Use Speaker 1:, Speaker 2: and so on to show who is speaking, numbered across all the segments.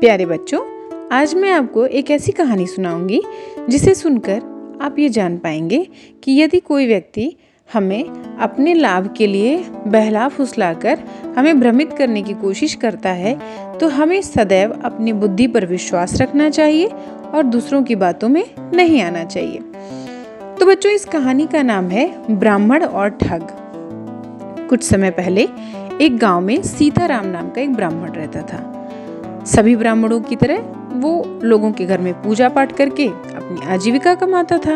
Speaker 1: प्यारे बच्चों, आज मैं आपको एक ऐसी कहानी सुनाऊंगी जिसे सुनकर आप ये जान पाएंगे कि यदि कोई व्यक्ति हमें अपने लाभ के लिए बहला फुसलाकर हमें भ्रमित करने की कोशिश करता है तो हमें सदैव अपनी बुद्धि पर विश्वास रखना चाहिए और दूसरों की बातों में नहीं आना चाहिए। तो बच्चों, इस कहानी का नाम है ब्राह्मण और ठग। कुछ समय पहले एक गांव में सीताराम नाम का एक ब्राह्मण रहता था। सभी ब्राह्मणों की तरह वो लोगों के घर में पूजा पाठ करके अपनी आजीविका कमाता था।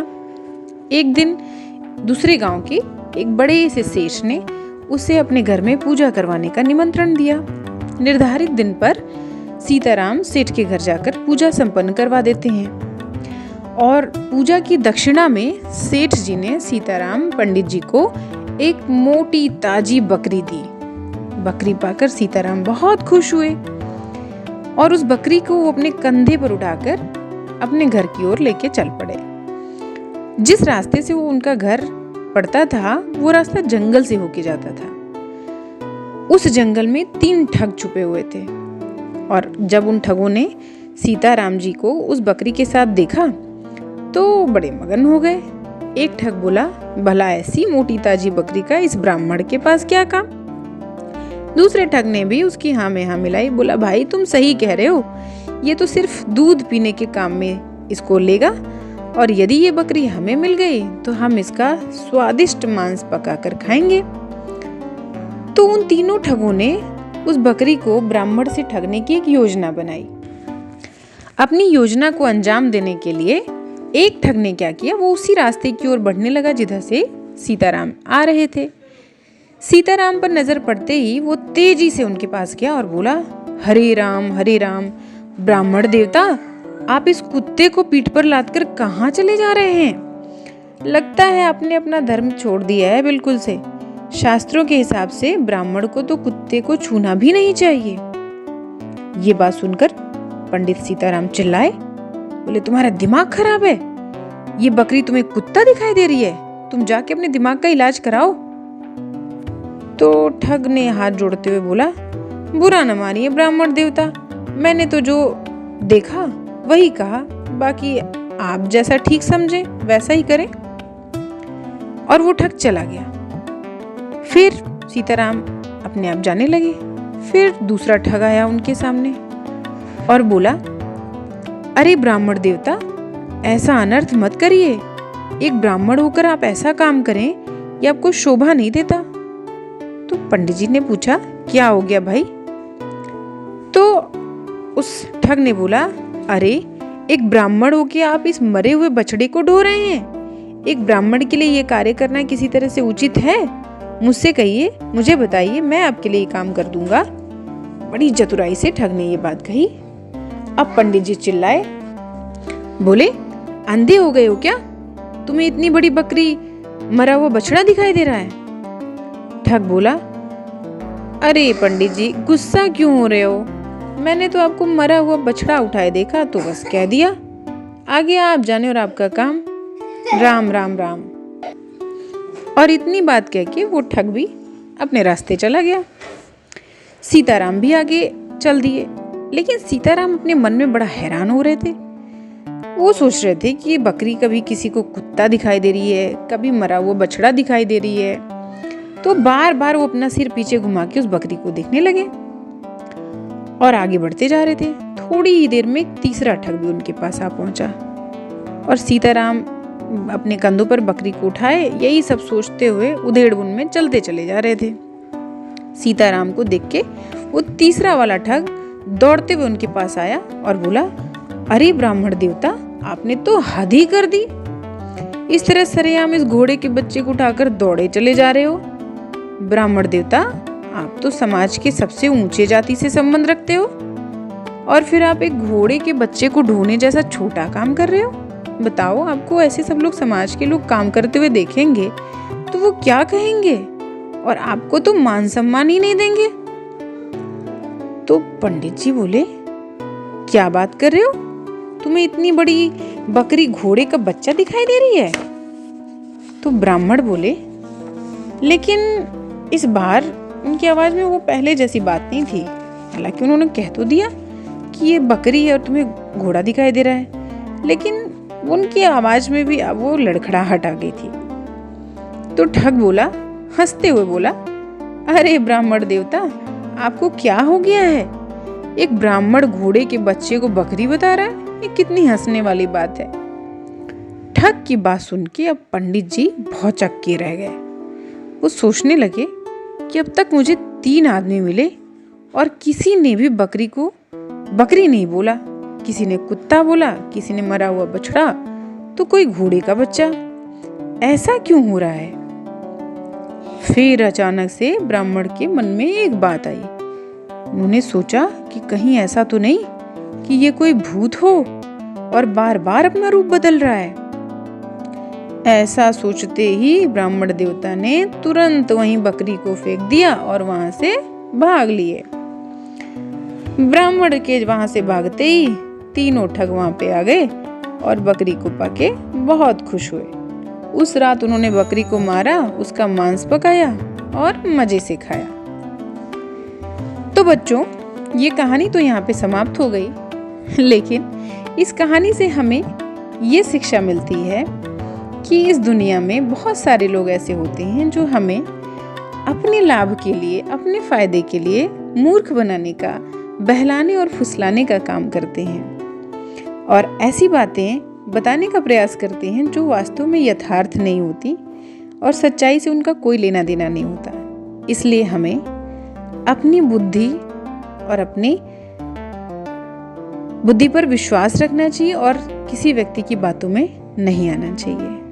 Speaker 1: एक दिन दूसरे गांव के एक बड़े से सेठ ने उसे अपने घर में पूजा करवाने का निमंत्रण दिया। निर्धारित दिन पर सीताराम सेठ के घर जाकर पूजा संपन्न करवा देते हैं और पूजा की दक्षिणा में सेठ जी ने सीताराम पंडित जी को एक मोटी ताजी बकरी दी। बकरी पाकर सीताराम बहुत खुश हुए और उस बकरी को वो अपने कंधे पर उठाकर अपने घर की ओर लेके चल पड़े। जिस रास्ते से वो उनका घर पड़ता था वो रास्ता जंगल से होके जाता था। उस जंगल में 3 ठग छुपे हुए थे और जब उन ठगों ने सीताराम जी को उस बकरी के साथ देखा तो बड़े मगन हो गए। एक ठग बोला, भला ऐसी मोटी ताजी बकरी का इस ब्राह्मण के पास क्या काम। दूसरे ठग ने भी उसकी हाँ में हाँ मिलाई, बोला भाई तुम सही कह रहे हो, ये तो सिर्फ दूध पीने के काम में इसको लेगा और यदि ये बकरी हमें मिल गई तो हम इसका स्वादिष्ट मांस पकाकर खाएंगे। तो उन तीनों ठगों ने उस बकरी को ब्राह्मण से ठगने की एक योजना बनाई। अपनी योजना को अंजाम देने के लिए एक ठग ने क्या किया, वो उसी रास्ते की ओर बढ़ने लगा जिधर से सीताराम आ रहे थे। सीताराम पर नजर पड़ते ही वो तेजी से उनके पास गया और बोला, हरे राम ब्राह्मण देवता, आप इस कुत्ते को पीठ पर लादकर कहाँ चले जा रहे हैं? लगता है आपने अपना धर्म छोड़ दिया है बिल्कुल से। शास्त्रों के हिसाब से ब्राह्मण को तो कुत्ते को छूना भी नहीं चाहिए। ये बात सुनकर पंडित सीताराम चिल्लाए, बोले तुम्हारा दिमाग खराब है? ये बकरी तुम्हें कुत्ता दिखाई दे रही है? तुम जाके अपने दिमाग का इलाज कराओ। तो ठग ने हाथ जोड़ते हुए बोला, बुरा न मानिए ब्राह्मण देवता, मैंने तो जो देखा वही कहा, बाकी आप जैसा ठीक समझे वैसा ही करें। और वो ठग चला गया। फिर सीताराम अपने आप जाने लगे। फिर दूसरा ठग आया उनके सामने और बोला, अरे ब्राह्मण देवता, ऐसा अनर्थ मत करिए। एक ब्राह्मण होकर आप ऐसा काम करें ये आपको शोभा नहीं देता। तो पंडित जी ने पूछा, क्या हो गया भाई? तो उस ठग ने बोला, अरे एक ब्राह्मण होके आप इस मरे हुए बछड़े को ढो रहे हैं। एक ब्राह्मण के लिए ये कार्य करना किसी तरह से उचित है? मुझसे कहिए, मुझे बताइए, मैं आपके लिए ये काम कर दूंगा। बड़ी चतुराई से ठग ने ये बात कही। अब पंडित जी चिल्लाए, बोले, अंधे हो गए हो क्या? तुम्हें इतनी बड़ी बकरी मरा हुआ बछड़ा दिखाई दे रहा है? ठग बोला, अरे पंडित जी, गुस्सा क्यों हो रहे हो? मैंने तो आपको मरा हुआ बछड़ा उठाए देखा तो बस कह दिया। आगे आप जाने और आपका काम। राम राम राम। और इतनी बात कह के वो ठग भी अपने रास्ते चला गया। सीताराम भी आगे चल दिए, लेकिन सीताराम अपने मन में बड़ा हैरान हो रहे थे। वो सोच रहे थे कि ये बकरी कभी किसी को कुत्ता दिखाई दे रही है, कभी मरा हुआ बछड़ा दिखाई दे रही है। तो बार बार वो अपना सिर पीछे घुमा के उस बकरी को देखने लगे और आगे बढ़ते जा रहे थे। थोड़ी ही देर में एक तीसरा ठग भी उनके पास आ पहुंचा और सीताराम अपने कंधों पर बकरी को उठाए यही सब सोचते हुए उधेड़-बुन में चलते चले जा रहे थे। सीताराम को देख के वो तीसरा वाला ठग दौड़ते हुए उनके पास आया और बोला, अरे ब्राह्मण देवता, आपने तो हद ही कर दी। इस तरह सरेआम इस घोड़े के बच्चे को उठाकर दौड़े चले जा रहे हो। ब्राह्मण देवता, आप तो समाज के सबसे ऊंचे जाति से संबंध रखते हो और फिर आप एक घोड़े के बच्चे को ढोने जैसा छोटा काम कर रहे हो। बताओ, आपको ऐसे सब लोग, समाज के लोग काम करते हुए देखेंगे तो वो क्या कहेंगे और आपको तो मान सम्मान ही नहीं देंगे। तो पंडित जी बोले, क्या बात कर रहे हो? तुम्हें इतनी बड़ी बकरी घोड़े का बच्चा दिखाई दे रही है? तो ब्राह्मण बोले, लेकिन इस बार उनकी आवाज में वो पहले जैसी बात नहीं थी। हालांकि उन्होंने कह तो दिया कि ये बकरी है और तुम्हें घोड़ा दिखाई दे रहा है। लेकिन उनकी आवाज में भी अब वो लड़खड़ाहट आ गई थी। तो ठग बोला, हंसते हुए बोला, अरे ब्राह्मण देवता, आपको क्या हो गया है? एक ब्राह्मण घोड़े के बच्चे को बकरी बता रहा है, ये कितनी हंसने वाली बात है। ठग की बात सुन के अब पंडित जी बहुत चक्के रह गए। वो सोचने लगे कि अब तक मुझे 3 आदमी मिले और किसी ने भी बकरी को बकरी नहीं बोला। किसी ने कुत्ता बोला, किसी ने मरा हुआ बछड़ा, तो कोई घोड़े का बच्चा। ऐसा क्यों हो रहा है? फिर अचानक से ब्राह्मण के मन में एक बात आई। उन्होंने सोचा कि कहीं ऐसा तो नहीं कि ये कोई भूत हो और बार बार अपना रूप बदल रहा है। ऐसा सोचते ही ब्राह्मण देवता ने तुरंत वहीं बकरी को फेंक दिया और वहां से भाग लिए। ब्राह्मण के वहां से भागते ही तीनों ठग वहां पे आ गए और बकरी को पाके बहुत खुश हुए। उस रात उन्होंने बकरी को मारा, उसका मांस पकाया और मजे से खाया। तो बच्चों, ये कहानी तो यहाँ पे समाप्त हो गई, लेकिन इस कहानी से हमें ये शिक्षा मिलती है कि इस दुनिया में बहुत सारे लोग ऐसे होते हैं जो हमें अपने लाभ के लिए, अपने फायदे के लिए मूर्ख बनाने का, बहलाने और फुसलाने का काम करते हैं और ऐसी बातें बताने का प्रयास करते हैं जो वास्तव में यथार्थ नहीं होती और सच्चाई से उनका कोई लेना देना नहीं होता। इसलिए हमें अपनी बुद्धि और अपनी बुद्धि पर विश्वास रखना चाहिए और किसी व्यक्ति की बातों में नहीं आना चाहिए।